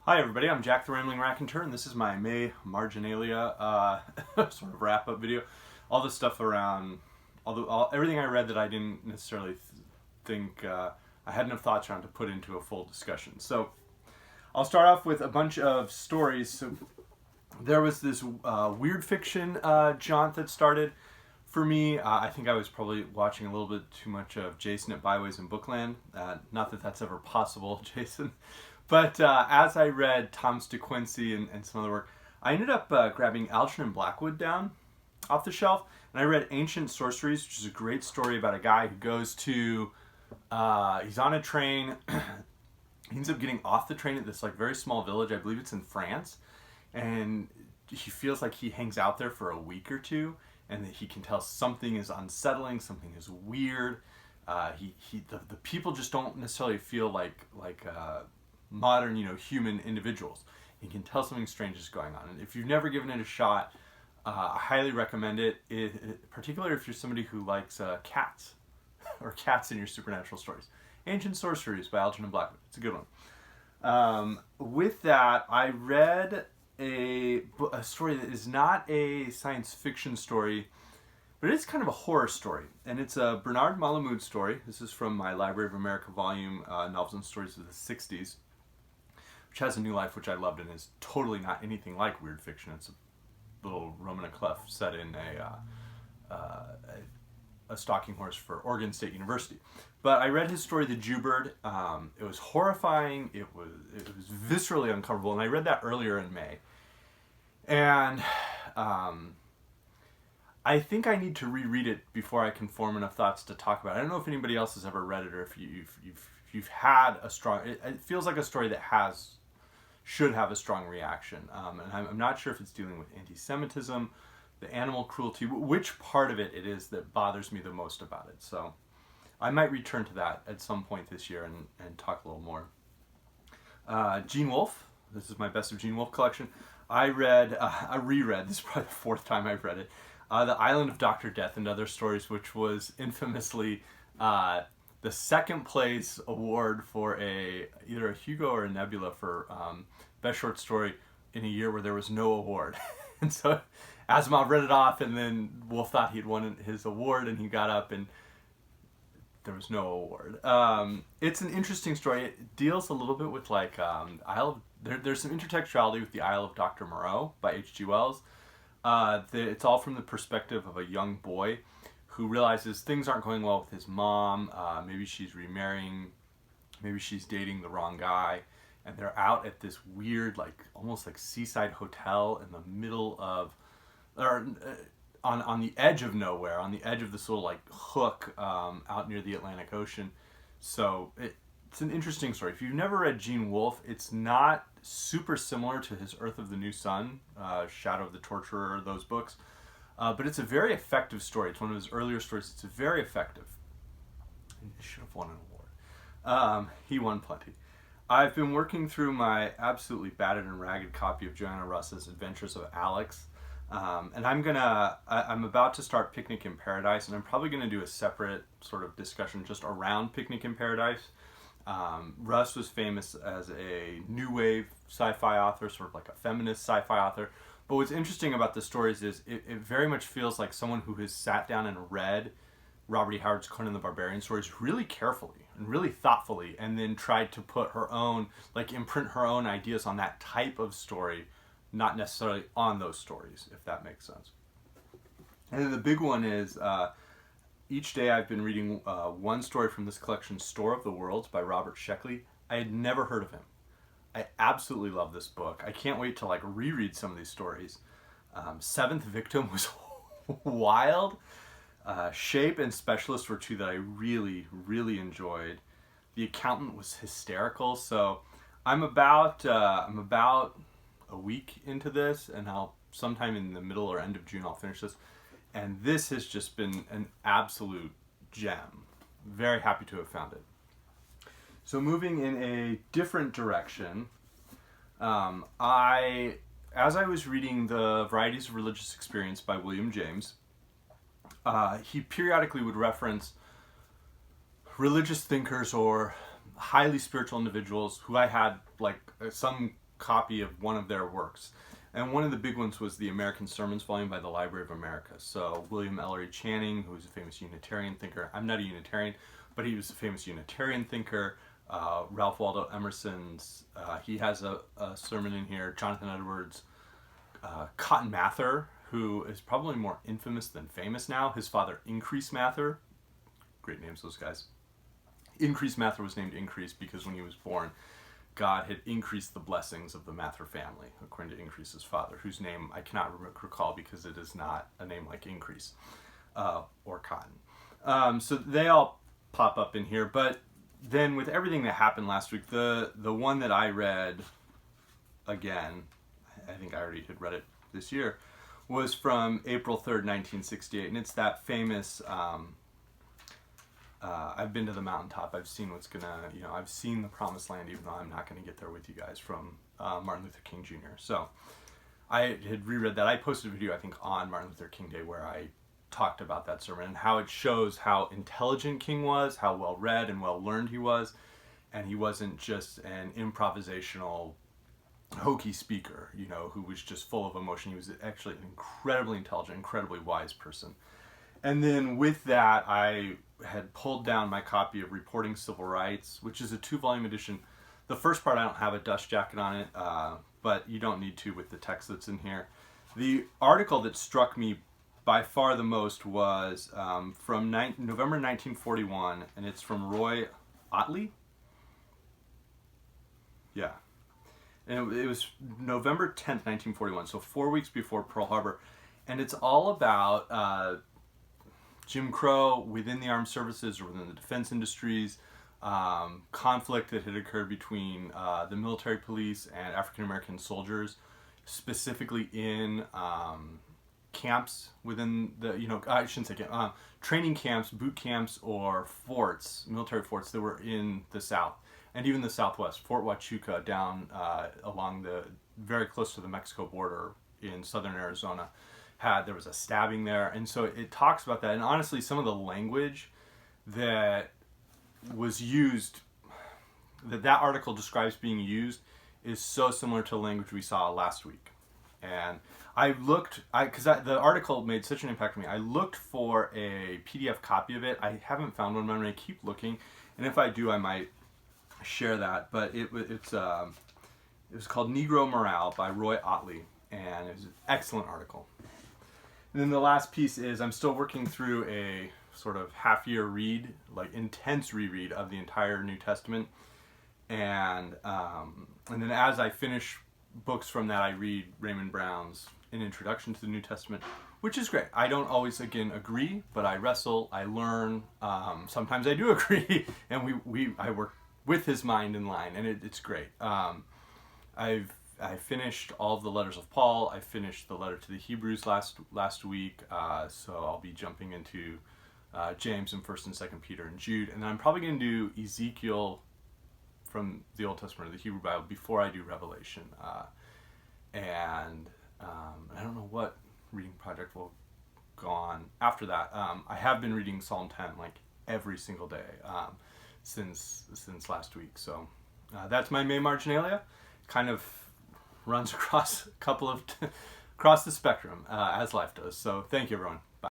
Hi everybody, I'm Jack the Rambling Raconteur, and this is my May Marginalia sort of wrap-up video. All the stuff around, everything I read that I didn't necessarily think I had enough thoughts around to put into a full discussion. So I'll start off with a bunch of stories. So there was this weird fiction jaunt that started for me. I think I was probably watching a little bit too much of Jason at Byways and Bookland. Not that that's ever possible, Jason. But as I read Thomas de Quincey and some other work, I ended up grabbing Algernon and Blackwood down off the shelf, and I read Ancient Sorceries, which is a great story about a guy who goes to, he's on a train, he ends up getting off the train at this like very small village, I believe it's in France, and he feels like he hangs out there for a week or two, and that he can tell something is unsettling, something is weird. The people just don't necessarily feel like modern, human individuals. You can tell something strange is going on. And if you've never given it a shot, I highly recommend it, particularly if you're somebody who likes cats, or cats in your supernatural stories. Ancient Sorceries by Algernon and Blackwood. It's a good one. With that, I read a story that is not a science fiction story, but it's kind of a horror story. And it's a Bernard Malamud story. This is from my Library of America volume, Novels and Stories of the 60s. Which has a new life, which I loved, and is totally not anything like weird fiction. It's a little Roman Clef set in a stalking horse for Oregon State University. But I read his story, The Jewbird. It was horrifying. It was viscerally uncomfortable, and I read that earlier in May. And I think I need to reread it before I can form enough thoughts to talk about it. I don't know if anybody else has ever read it, or if you've had a strong. It feels like a story that should have a strong reaction, and I'm not sure if it's dealing with anti-Semitism, the animal cruelty, which part of it is that bothers me the most about it. So I might return to that at some point this year and talk a little more. Gene Wolfe. This is my Best of Gene Wolfe collection. I reread, this is probably the fourth time I've read it, The Island of Dr. Death and Other Stories, which was infamously the second place award for either a Hugo or a Nebula for Best Short Story in a year where there was no award. And so Asimov read it off, and then Wolfe thought he'd won his award, and he got up and there was no award. It's an interesting story. It deals a little bit with there's some intertextuality with The Isle of Dr. Moreau by H.G. Wells. It's all from the perspective of a young boy who realizes things aren't going well with his mom. Maybe she's remarrying, maybe she's dating the wrong guy, and they're out at this weird, almost like seaside hotel in the middle of, or on the edge of nowhere, on the edge of this little hook out near the Atlantic Ocean. So it's an interesting story. If you've never read Gene Wolfe, it's not super similar to his Earth of the New Sun, Shadow of the Torturer, those books. But it's a very effective story. It's one of his earlier stories. It's very effective. He should have won an award. He won plenty. I've been working through my absolutely battered and ragged copy of Joanna Russ's Adventures of Alyx. And I'm about to start Picnic in Paradise, and I'm probably going to do a separate sort of discussion just around Picnic in Paradise. Russ was famous as a new wave sci-fi author, sort of like a feminist sci-fi author. But what's interesting about the stories is it very much feels like someone who has sat down and read Robert E. Howard's Conan the Barbarian stories really carefully and really thoughtfully, and then tried to put her own, imprint her own ideas on that type of story, not necessarily on those stories, if that makes sense. And then the big one is, each day I've been reading one story from this collection, Store of the Worlds by Robert Sheckley. I had never heard of him. I absolutely love this book. I can't wait to reread some of these stories. Seventh Victim was wild. Shape and Specialist were two that I really, really enjoyed. The Accountant was hysterical. So I'm about a week into this, and sometime in the middle or end of June I'll finish this. And this has just been an absolute gem. Very happy to have found it. So moving in a different direction, as I was reading The Varieties of Religious Experience by William James, he periodically would reference religious thinkers or highly spiritual individuals who I had some copy of one of their works. And one of the big ones was the American Sermons volume by the Library of America. So William Ellery Channing, who was a famous Unitarian thinker. I'm not a Unitarian, but he was a famous Unitarian thinker. Ralph Waldo Emerson's, he has a sermon in here. Jonathan Edwards, Cotton Mather, who is probably more infamous than famous now. His father, Increase Mather. Great names, those guys. Increase Mather was named Increase because when he was born, God had increased the blessings of the Mather family, according to Increase's father, whose name I cannot recall because it is not a name like Increase or Cotton. So they all pop up in here. But then with everything that happened last week, the one that I read again, I think I already had read it this year, was from April 3rd, 1968. And it's that famous... I've been to the Mountaintop. I've seen what's gonna, I've seen the Promised Land, even though I'm not gonna get there with you guys, from Martin Luther King Jr. So I had reread that. I posted a video, I think, on Martin Luther King Day where I talked about that sermon and how it shows how intelligent King was, how well read and well learned he was, and he wasn't just an improvisational, hokey speaker, who was just full of emotion. He was actually an incredibly intelligent, incredibly wise person. And then with that, I had pulled down my copy of Reporting Civil Rights, which is a 2-volume edition. The first part, I don't have a dust jacket on it, but you don't need to with the text that's in here. The article that struck me by far the most was from November 1941, and it's from Roy Ottley. Yeah. And it was November 10th, 1941, so 4 weeks before Pearl Harbor. And it's all about... Jim Crow within the armed services or within the defense industries, conflict that had occurred between the military police and African American soldiers, specifically in camps within the, I shouldn't say camp, training camps, boot camps, or forts, military forts that were in the South and even the Southwest. Fort Huachuca down along very close to the Mexico border in southern Arizona. There was a stabbing there, and so it talks about that. And honestly, some of the language that was used, that article describes being used, is so similar to the language we saw last week. And I looked, because the article made such an impact on me, I looked for a PDF copy of it. I haven't found one, but I'm going to keep looking, and if I do, I might share that. But it was called Negro Morale by Roy Ottley, and it was an excellent article. And then the last piece is I'm still working through a sort of half-year read, like intense reread of the entire New Testament. And then as I finish books from that, I read Raymond Brown's An Introduction to the New Testament, which is great. I don't always, again, agree, but I wrestle, I learn. Sometimes I do agree, and I work with his mind in line, and it's great. I finished all of the letters of Paul. I finished the letter to the Hebrews last week, so I'll be jumping into James and 1st and 2nd Peter and Jude, and then I'm probably going to do Ezekiel from the Old Testament or the Hebrew Bible before I do Revelation, and I don't know what reading project will go on after that. I have been reading Psalm 10 like every single day since last week, so that's my main Marginalia. Kind of runs across a couple of across the spectrum as life does. So thank you, everyone.